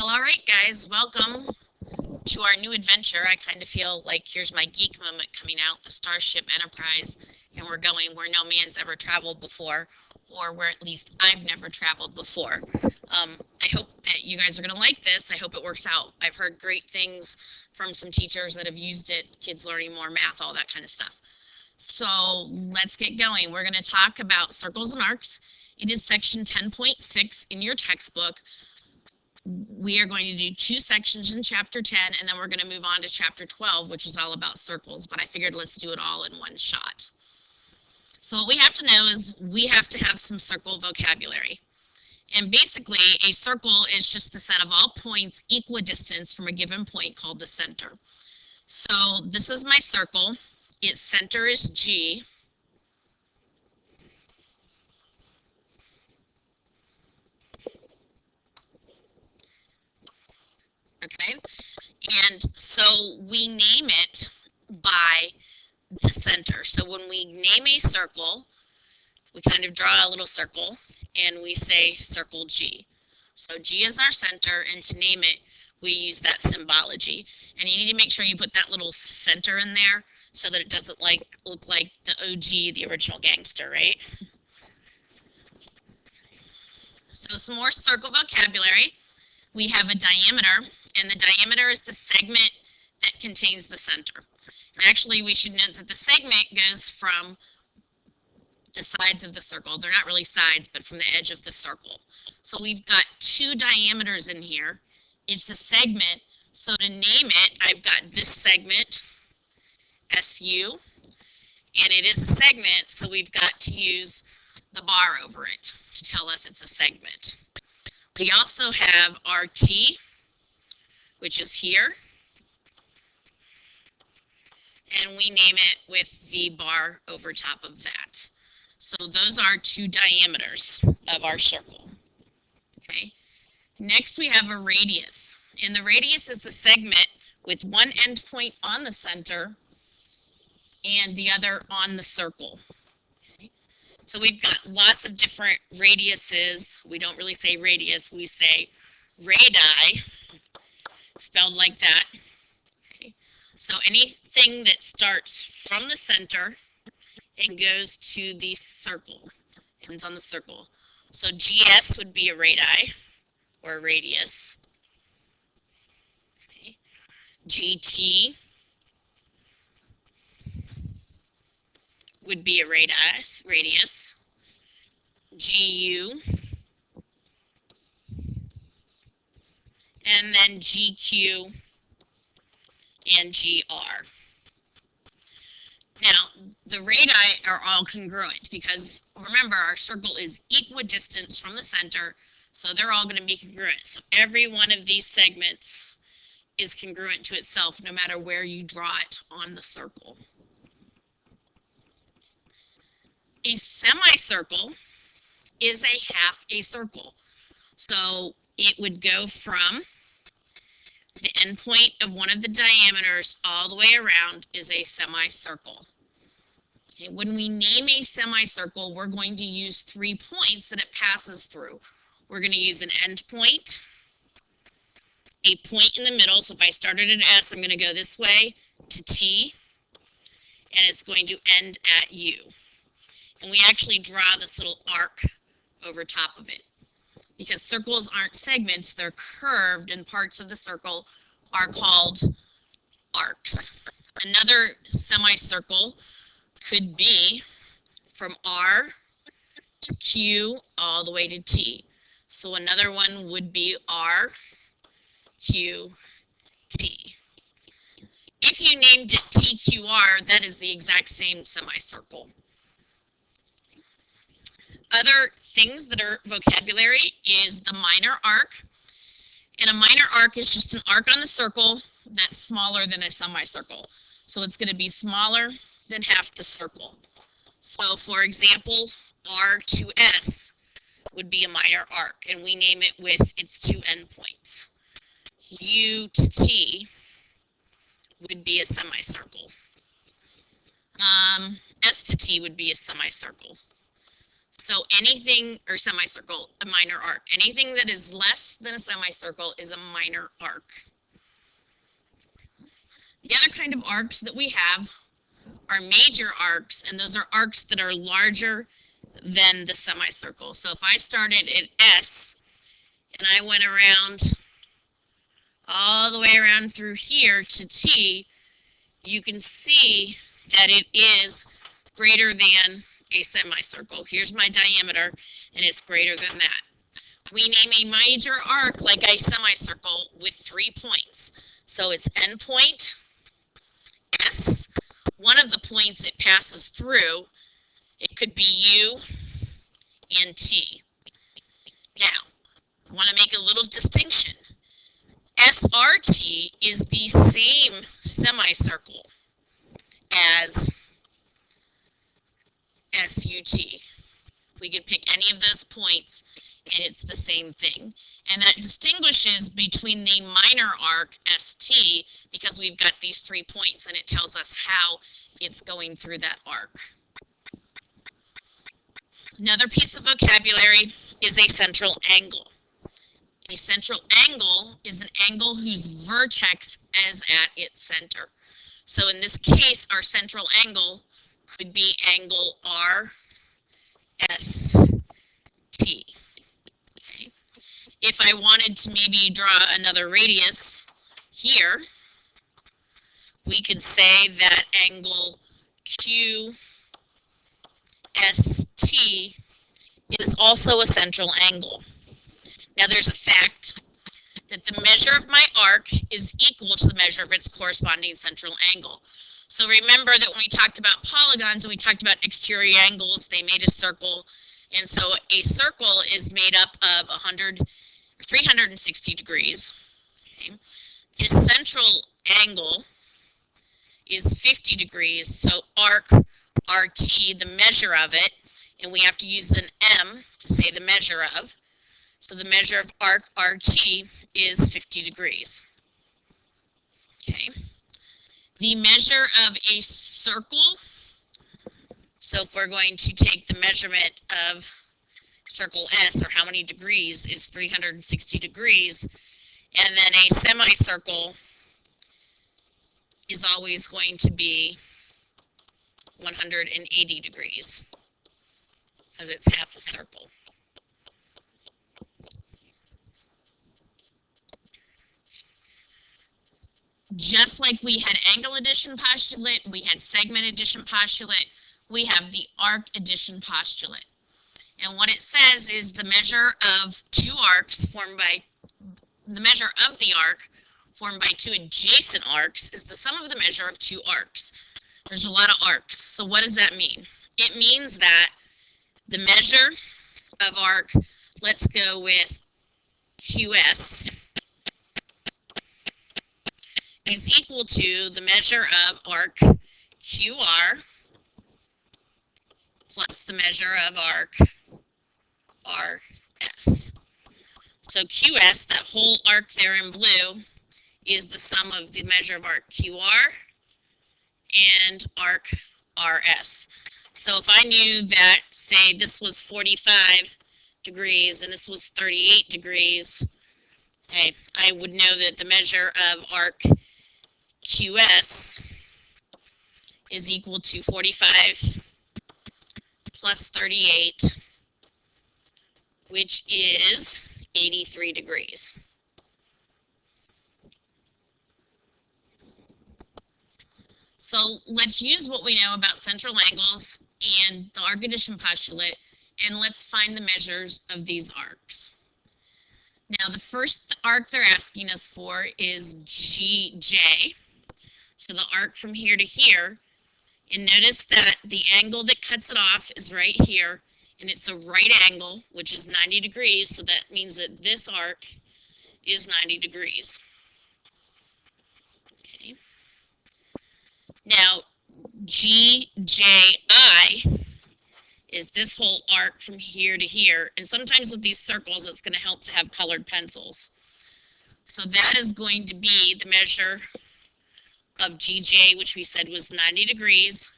Well, all right, guys, welcome to our new adventure. I kind of feel like here's my geek moment coming out, the Starship Enterprise, and we're going where no man's ever traveled before, or where at least I've never traveled before. I hope that you guys are going to like this. I hope it works out. I've heard great things from some teachers that have used it, kids learning more math, all that kind of stuff. So let's get going. We're going to talk about circles and arcs. It is section 10.6 in your textbook. We are going to do two sections in chapter 10, and then we're going to move on to chapter 12, which is all about circles, but I figured let's do it all in one shot. So what we have to know is we have to have some circle vocabulary. And basically, a circle is just the set of all points equidistant from a given point called the center. So this is my circle. Its center is G. Okay, and so we name it by the center. So when we name a circle, we kind of draw a little circle and we say circle G. So G is our center, and to name it, we use that symbology. And you need to make sure you put that little center in there so that it doesn't look like the OG, the original gangster, right? So some more circle vocabulary. We have a diameter, and the diameter is the segment that contains the center. And actually, we should note that the segment goes from the sides of the circle. They're not really sides, but from the edge of the circle. So we've got two diameters in here. It's a segment, so to name it, I've got this segment, SU, and it is a segment, so we've got to use the bar over it to tell us it's a segment. We also have RT, which is here, and we name it with the bar over top of that. So those are two diameters of our circle. Okay. Next we have a radius, and the radius is the segment with one endpoint on the center and the other on the circle. Okay. So we've got lots of different radiuses. We don't really say radius, we say radii, spelled like that. Okay. So anything that starts from the center and goes to the circle, ends on the circle. So GS would be a radii or a radius. Okay. GT would be a radius. GU, and then GQ and GR. Now, the radii are all congruent because, remember, our circle is equidistant from the center, so they're all going to be congruent. So every one of these segments is congruent to itself, no matter where you draw it on the circle. A semicircle is a half a circle. So it would go from the endpoint of one of the diameters all the way around is a semicircle. Okay, when we name a semicircle, we're going to use 3 points that it passes through. We're going to use an endpoint, a point in the middle. So if I started at S, I'm going to go this way to T, and it's going to end at U. And we actually draw this little arc over top of it. Because circles aren't segments, they're curved, and parts of the circle are called arcs. Another semicircle could be from R to Q all the way to T. So another one would be R, Q, T. If you named it TQR, that is the exact same semicircle. Other things that are vocabulary is the minor arc. And a minor arc is just an arc on the circle that's smaller than a semicircle. So it's going to be smaller than half the circle. So for example, R to S would be a minor arc, and we name it with its 2 endpoints. U to T would be a semicircle. S to T would be a semicircle. So anything, or semicircle, a minor arc. Anything that is less than a semicircle is a minor arc. The other kind of arcs that we have are major arcs, and those are arcs that are larger than the semicircle. So if I started at S and I went around all the way around through here to T, you can see that it is greater than a semicircle. Here's my diameter, and it's greater than that. We name a major arc like a semicircle with 3 points. So its endpoint, S. One of the points it passes through, it could be U and T. Now, I want to make a little distinction. SRT is the same semicircle as SUT. We could pick any of those points and it's the same thing. And that distinguishes between the minor arc ST because we've got these 3 points and it tells us how it's going through that arc. Another piece of vocabulary is a central angle. A central angle is an angle whose vertex is at its center. So in this case, our central angle could be angle RST. Okay. If I wanted to maybe draw another radius here, we could say that angle QST is also a central angle. Now there's a fact that the measure of my arc is equal to the measure of its corresponding central angle. So remember that when we talked about polygons and we talked about exterior angles, they made a circle. And so a circle is made up of 360 degrees. Okay. This central angle is 50 degrees. So arc RT, the measure of it, and we have to use an M to say the measure of. So the measure of arc RT is 50 degrees. Okay. The measure of a circle, so if we're going to take the measurement of circle S, or how many degrees, is 360 degrees, and then a semicircle is always going to be 180 degrees, because it's half a circle. Just like we had angle addition postulate, we had segment addition postulate, we have the arc addition postulate. And what it says is the measure of two arcs formed by, the measure of the arc formed by two adjacent arcs is the sum of the measure of two arcs. There's a lot of arcs. So what does that mean? It means that the measure of arc, let's go with QS, is equal to the measure of arc QR plus the measure of arc RS. So QS, that whole arc there in blue, is the sum of the measure of arc QR and arc RS. So if I knew that, say, this was 45 degrees and this was 38 degrees, okay, I would know that the measure of arc QS is equal to 45 plus 38, which is 83 degrees. So let's use what we know about central angles and the arc addition postulate, and let's find the measures of these arcs. Now the first arc they're asking us for is GJ. So the arc from here to here, and notice that the angle that cuts it off is right here, and it's a right angle, which is 90 degrees, so that means that this arc is 90 degrees. Okay. Now, GJI is this whole arc from here to here, and sometimes with these circles, it's going to help to have colored pencils. So that is going to be the measure of GJ, which we said was 90 degrees,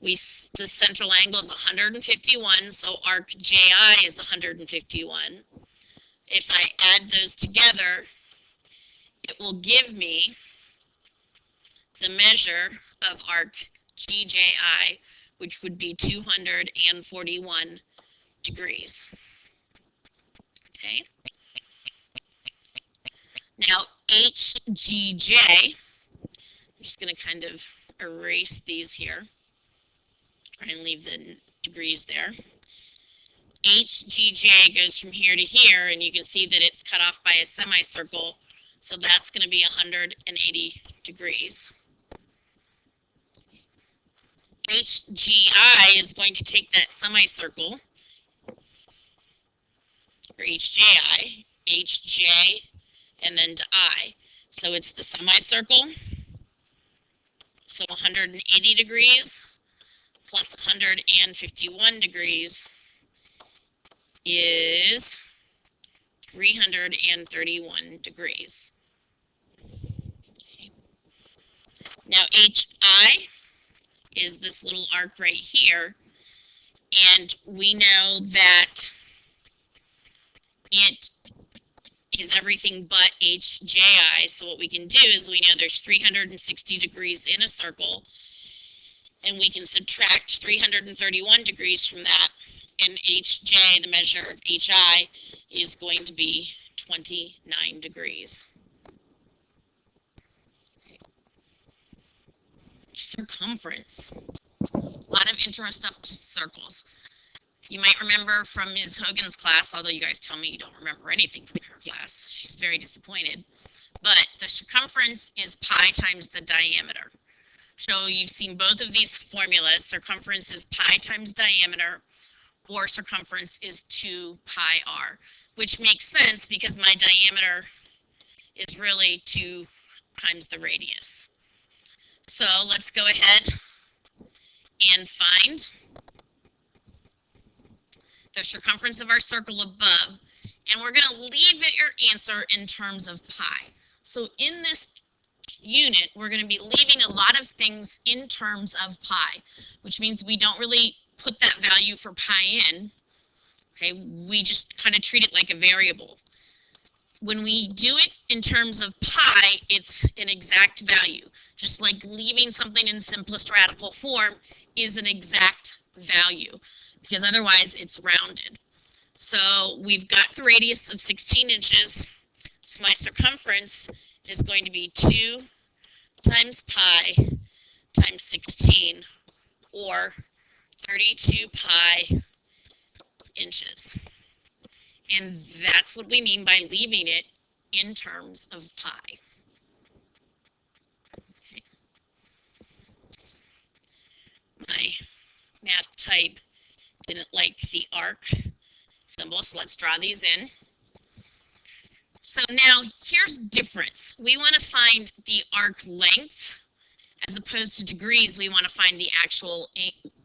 the central angle is 151, so arc JI is 151. If I add those together, it will give me the measure of arc GJI, which would be 241 degrees. Okay. Now HGJ, I'm just going to kind of erase these here. Try and leave the degrees there. HGJ goes from here to here, and you can see that it's cut off by a semicircle, so that's going to be 180 degrees. HGI is going to take that semicircle, or HJI, HJ, and then to I. So it's the semicircle, so 180 degrees plus 151 degrees is 331 degrees. Okay. Now HI is this little arc right here, and we know that it is everything but HJI. So what we can do is we know there's 360 degrees in a circle, and we can subtract 331 degrees from that, and HJ, the measure of HI, is going to be 29 degrees. Circumference. A lot of intro stuff to circles. You might remember from Ms. Hogan's class, although you guys tell me you don't remember anything from her class. She's very disappointed. But the circumference is pi times the diameter. So you've seen both of these formulas. Circumference is pi times diameter, or circumference is 2 pi r, which makes sense because my diameter is really 2 times the radius. So let's go ahead and find the circumference of our circle above, and we're going to leave it your answer in terms of pi. So in this unit, we're going to be leaving a lot of things in terms of pi, which means we don't really put that value for pi in. Okay, we just kind of treat it like a variable. When we do it in terms of pi, it's an exact value. Just like leaving something in simplest radical form is an exact value, because otherwise it's rounded. So we've got the radius of 16 inches, so my circumference is going to be 2 times pi times 16, or 32 pi inches. And that's what we mean by leaving it in terms of pi. Okay. My math type didn't like the arc symbol, so let's draw these in. So now here's difference. We want to find the arc length as opposed to degrees. We want to find the actual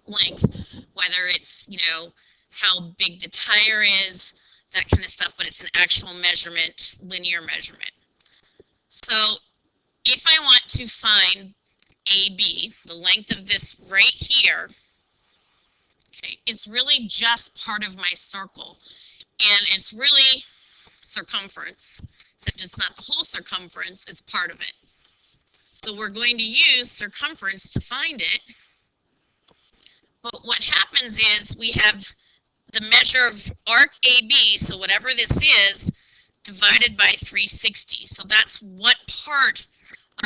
length, whether it's, you know, how big the tire is, that kind of stuff, but it's an actual measurement, linear measurement. So if I want to find AB, the length of this right here, okay, it's really just part of my circle, and it's really circumference, except it's not the whole circumference, it's part of it. So we're going to use circumference to find it, but what happens is we have the measure of arc AB, so whatever this is, divided by 360. So that's what part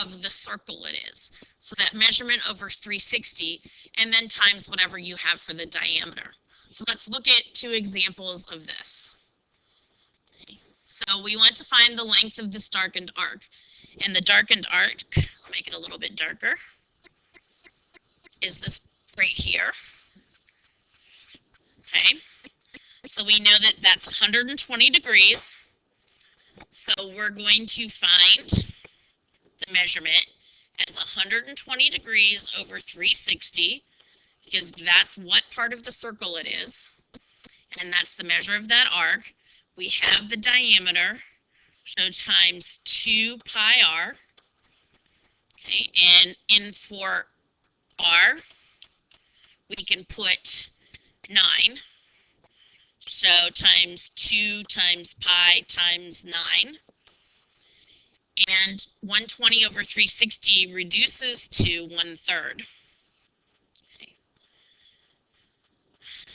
of the circle it is. So that measurement over 360, and then times whatever you have for the diameter. So let's look at 2 examples of this. Okay. So we want to find the length of this darkened arc. And the darkened arc, I'll make it a little bit darker, is this right here. Okay. So we know that that's 120 degrees. So we're going to find the measurement as 120 degrees over 360, because that's what part of the circle it is. And that's the measure of that arc. We have the diameter, so times 2 pi r. Okay, and in for r, we can put 9. So times 2 times pi times 9. And 120 over 360 reduces to 1/3. Okay.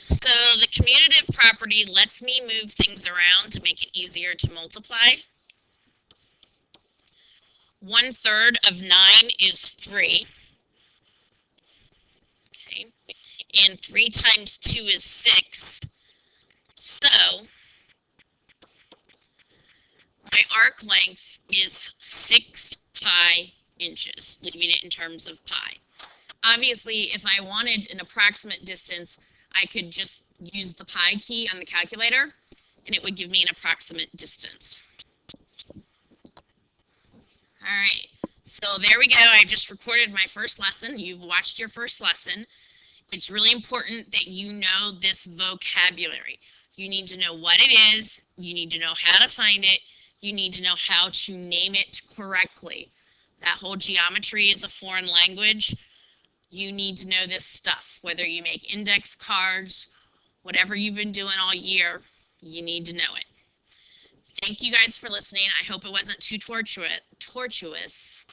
So the commutative property lets me move things around to make it easier to multiply. 1/3 of 9 is 3. Okay. And 3 times 2 is 6. So my arc length is 6 pi inches, leaving it in terms of pi. Obviously, if I wanted an approximate distance, I could just use the pi key on the calculator, and it would give me an approximate distance. All right, so there we go. I just recorded my first lesson. You've watched your first lesson. It's really important that you know this vocabulary. You need to know what it is. You need to know how to find it. You need to know how to name it correctly. That whole geometry is a foreign language. You need to know this stuff. Whether you make index cards, whatever you've been doing all year, you need to know it. Thank you guys for listening. I hope it wasn't too tortuous.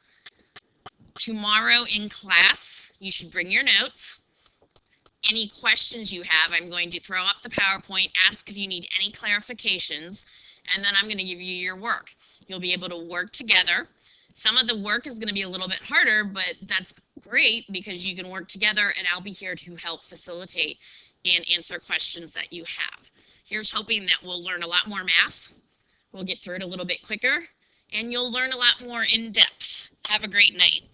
Tomorrow in class, you should bring your notes. Any questions you have, I'm going to throw up the PowerPoint, ask if you need any clarifications, and then I'm going to give you your work. You'll be able to work together. Some of the work is going to be a little bit harder, but that's great because you can work together, and I'll be here to help facilitate and answer questions that you have. Here's hoping that we'll learn a lot more math. We'll get through it a little bit quicker, and you'll learn a lot more in depth. Have a great night.